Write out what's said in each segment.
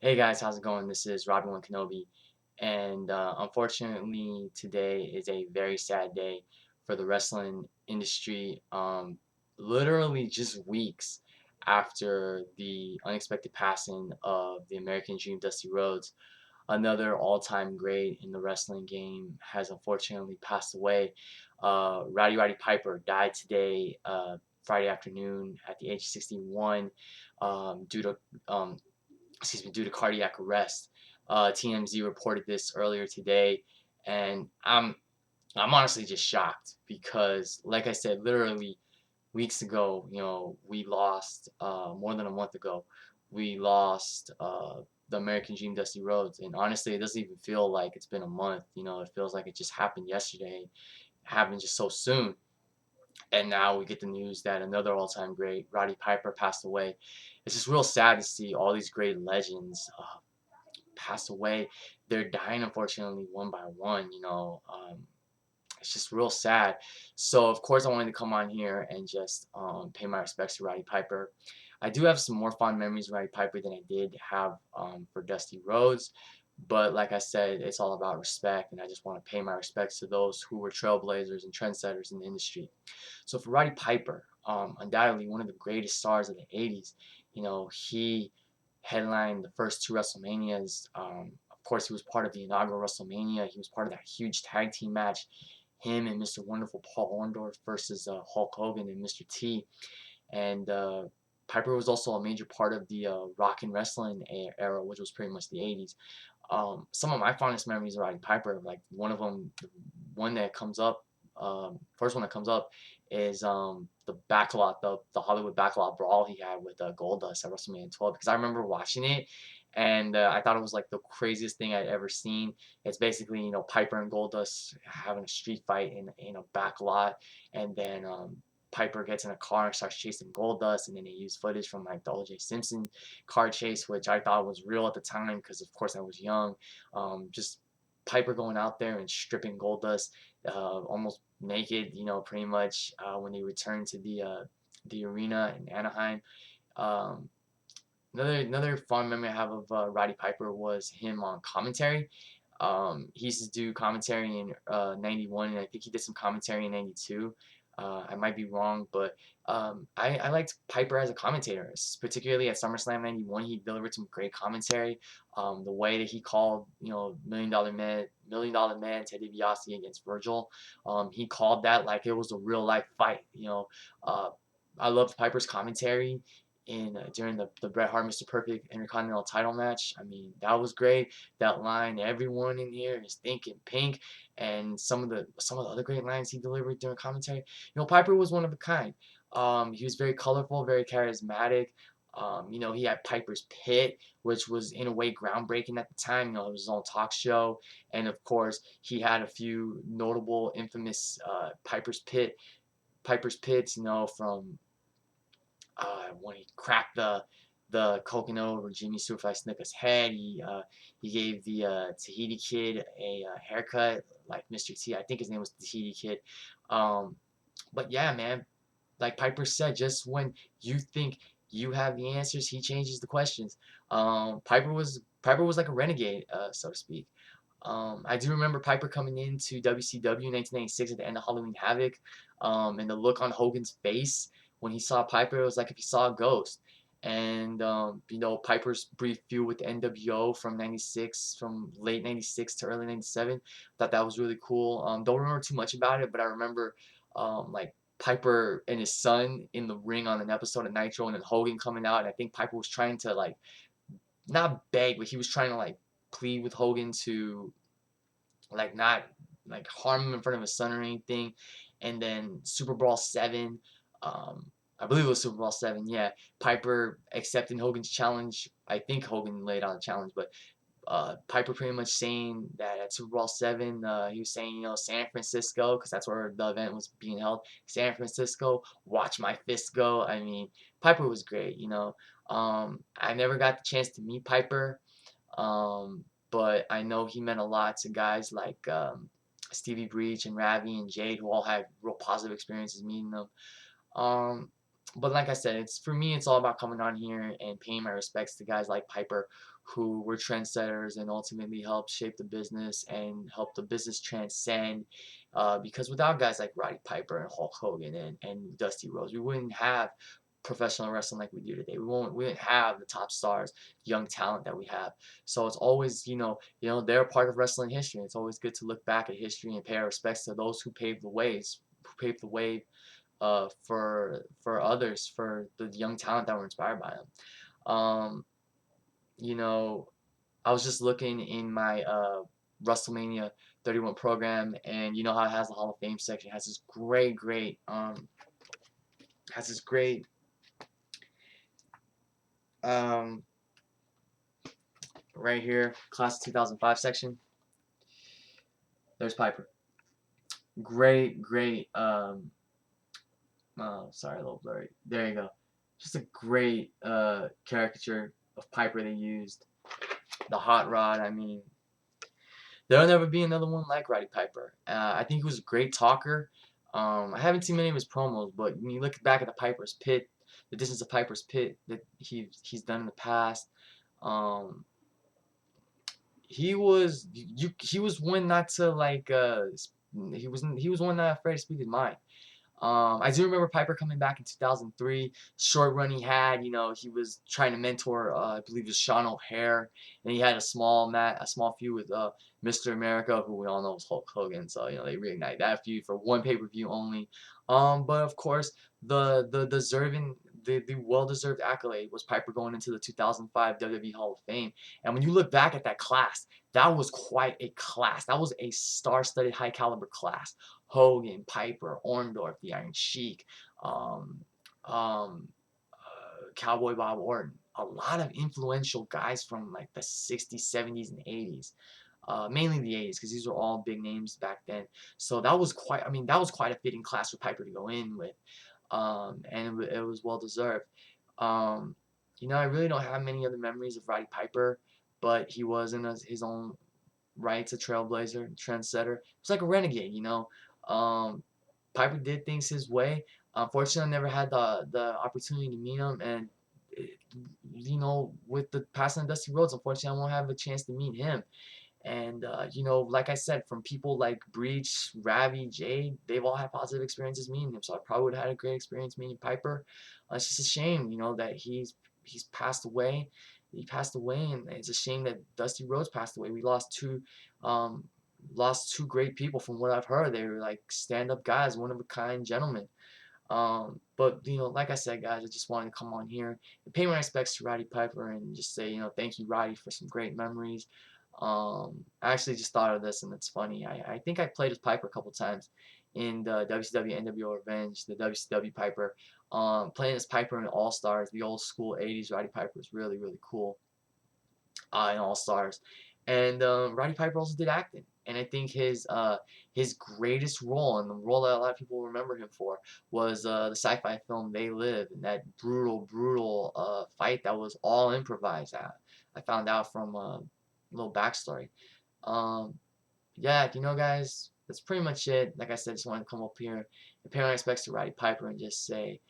Hey guys, how's it going? This is Roddy Kenobi, and unfortunately, today is a very sad day for the wrestling industry. Literally just weeks after the unexpected passing of the American Dream, Dusty Rhodes, another all-time great in the wrestling game has unfortunately passed away. Roddy Piper died today, Friday afternoon, at the age of 61, due to um, due to cardiac arrest. TMZ reported this earlier today, and I'm honestly just shocked because, like I said, literally weeks ago, we lost more than a month ago, we lost the American Dream, Dusty Rhodes, and honestly, it doesn't even feel like it's been a month. It feels like it just happened yesterday. It happened just so soon. And now we get the news that another all-time great, Roddy Piper, passed away. It's just real sad to see all these great legends pass away. They're dying, unfortunately, one by one. It's just real sad. So, of course, I wanted to come on here and just pay my respects to Roddy Piper. I do have some more fond memories of Roddy Piper than I did have for Dusty Rhodes. But like I said, it's all about respect, and I just want to pay my respects to those who were trailblazers and trendsetters in the industry. So for Roddy Piper, undoubtedly one of the greatest stars of the 80s, he headlined the first two WrestleManias. Of course, he was part of the inaugural WrestleMania. He was part of that huge tag team match, him and Mr. Wonderful Paul Orndorff versus Hulk Hogan and Mr. T. And Piper was also a major part of the rock and wrestling era, which was pretty much the 80s. Some of my fondest memories of Roddy Piper, like one of them, one that comes up, first one that comes up is the backlot, the Hollywood backlot brawl he had with Goldust at WrestleMania 12. Because I remember watching it, and I thought it was like the craziest thing I'd ever seen. It's basically Piper and Goldust having a street fight in a backlot, and then Piper gets in a car and starts chasing Goldust, and then they use footage from like the O.J. Simpson car chase, which I thought was real at the time because, of course, I was young. Just Piper going out there and stripping Goldust almost naked, pretty much when they returned to the arena in Anaheim. Um, another fond memory I have of Roddy Piper was him on commentary. He used to do commentary in '91, and I think he did some commentary in '92. I might be wrong, but I liked Piper as a commentator, particularly at SummerSlam '91. He delivered some great commentary. The way that he called, Million Dollar Man, Ted DiBiase against Virgil, he called that like it was a real life fight. Uh, I loved Piper's commentary in during the Bret Hart Mr. Perfect Intercontinental Title match. I mean, that was great. That line, everyone in here is thinking pink, and some of the other great lines he delivered during commentary. Piper was one of a kind. He was very colorful, very charismatic. He had Piper's Pit, which was in a way groundbreaking at the time. It was his own talk show, and of course, he had a few notable, infamous Piper's Pits. From when he cracked the coconut over Jimmy Superfly Snuka's head. He gave the Tahiti Kid a haircut like Mr. T. I think his name was Tahiti Kid. Um, but yeah, man, like Piper said, just when you think you have the answers, he changes the questions. Piper was like a renegade, so to speak. I do remember Piper coming into WCW in 1996 at the end of Halloween Havoc, and the look on Hogan's face when he saw Piper, it was like if he saw a ghost. And Piper's brief feud with the NWO from '96, from late '96 to early '97, thought that was really cool. Don't remember too much about it, but I remember like Piper and his son in the ring on an episode of Nitro, and then Hogan coming out, and I think Piper was trying to like not beg, but he was trying to like plead with Hogan to like not like harm him in front of his son or anything. And then Super Bowl 7, I believe it was Super Bowl 7. Yeah, Piper accepting Hogan's challenge. I think Hogan laid out a challenge, but Piper pretty much saying that at Super Bowl 7, he was saying, San Francisco, because that's where the event was being held. San Francisco, watch my fist go. I mean, Piper was great. I never got the chance to meet Piper, but I know he meant a lot to guys like Stevie Breach and Ravi and Jade, who all had real positive experiences meeting them. Um, But like I said, it's for me, it's all about coming on here and paying my respects to guys like Piper, who were trendsetters and ultimately helped shape the business and help the business transcend. Because without guys like Roddy Piper and Hulk Hogan and Dusty Rhodes, we wouldn't have professional wrestling like we do today. We wouldn't have the top stars, young talent that we have. So it's always, they're a part of wrestling history. It's always good to look back at history and pay our respects to those who paved the ways, who paved the way for others, for the young talent that were inspired by him. You know, I was just looking in my WrestleMania 31 program, and you know how it has the Hall of Fame section. It has this has this great um, right here, class of 2005 section. There's Piper. Great. Oh, sorry, a little blurry. There you go. Just a great caricature of Piper they used. The hot rod. I mean, there'll never be another one like Roddy Piper. I think he was a great talker. I haven't seen many of his promos, but when you look back at the Piper's Pit, the distance of Piper's Pit that he's done in the past, um, he was one not to like he was one not afraid to speak his mind. I do remember Piper coming back in 2003. Short run he had, he was trying to mentor, I believe it was Sean O'Hare, and he had a small feud with Mr. America, who we all know was Hulk Hogan. So they reignited that feud for one pay-per-view only. But of course, the deserving. The well-deserved accolade was Piper going into the 2005 WWE Hall of Fame. And when you look back at that class, that was quite a class. That was a star-studded, high-caliber class. Hogan, Piper, Orndorff, the Iron Sheik, um, Cowboy Bob Orton. A lot of influential guys from like the 60s, 70s, and 80s. Mainly the 80s, because these were all big names back then. So that was quite, I mean, that was quite a fitting class for Piper to go in with. And it was well deserved. Um, I really don't have many other memories of Roddy Piper, but he was in his own right, a trailblazer, trendsetter. He's like a renegade, Um, Piper did things his way. Unfortunately, I never had the opportunity to meet him, and eh, with the passing of Dusty Rhodes, unfortunately, I won't have a chance to meet him. And like I said, from people like Breach, Ravi, Jade, they've all had positive experiences meeting him. So I probably would have had a great experience meeting Piper. It's just a shame, that he's passed away. He passed away, and it's a shame that Dusty Rhodes passed away. We um, lost two great people from what I've heard. They were like stand-up guys, one of a kind gentlemen. But like I said, guys, I just wanted to come on here and pay my respects to Roddy Piper and just say, thank you, Roddy, for some great memories. I actually just thought of this, and it's funny. I think I played with Piper a couple times in the WCW NWO Revenge, the WCW Piper. Playing as Piper in All Stars, the old school '80s Roddy Piper was really really cool in All Stars, and Roddy Piper also did acting. And I think his greatest role, and the role that a lot of people remember him for, was the sci-fi film They Live, and that brutal fight that was all improvised. I found out from a little backstory. Um, yeah, guys, that's pretty much it. Like I said, just wanted to come up here and pay my respects to Roddy Piper and just say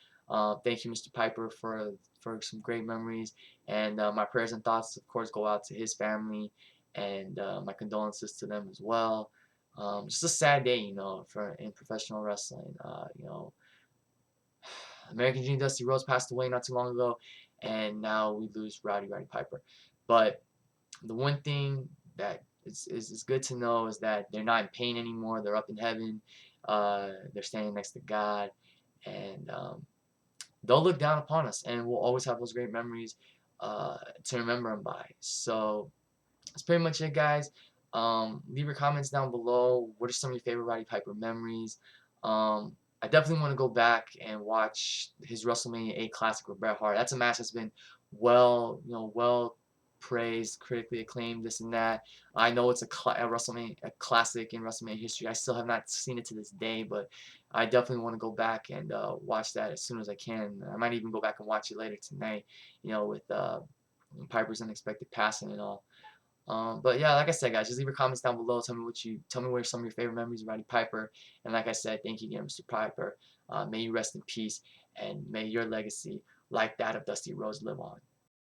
thank you, Mr. Piper, for some great memories. And my prayers and thoughts, of course, go out to his family, and my condolences to them as well. Just a sad day, for in professional wrestling. American Dream Dusty Rhodes passed away not too long ago, and now we lose Roddy Piper. But the one thing that is good to know is that they're not in pain anymore. They're up in heaven. They're standing next to God, and they'll look down upon us, and we'll always have those great memories to remember them by. So that's pretty much it, guys. Leave your comments down below. What are some of your favorite Roddy Piper memories? I definitely want to go back and watch his WrestleMania 8 Classic with Bret Hart. That's a match that's been well praised, critically acclaimed, this and that. I know it's a classic in WrestleMania history. I still have not seen it to this day, but I definitely want to go back and watch that as soon as I can. I might even go back and watch it later tonight, with Piper's unexpected passing and all. But yeah, like I said, guys, just leave your comments down below. Tell me what some of your favorite memories of Roddy Piper. And like I said, thank you again, Mr. Piper. May you rest in peace, and may your legacy, like that of Dusty Rhodes, live on.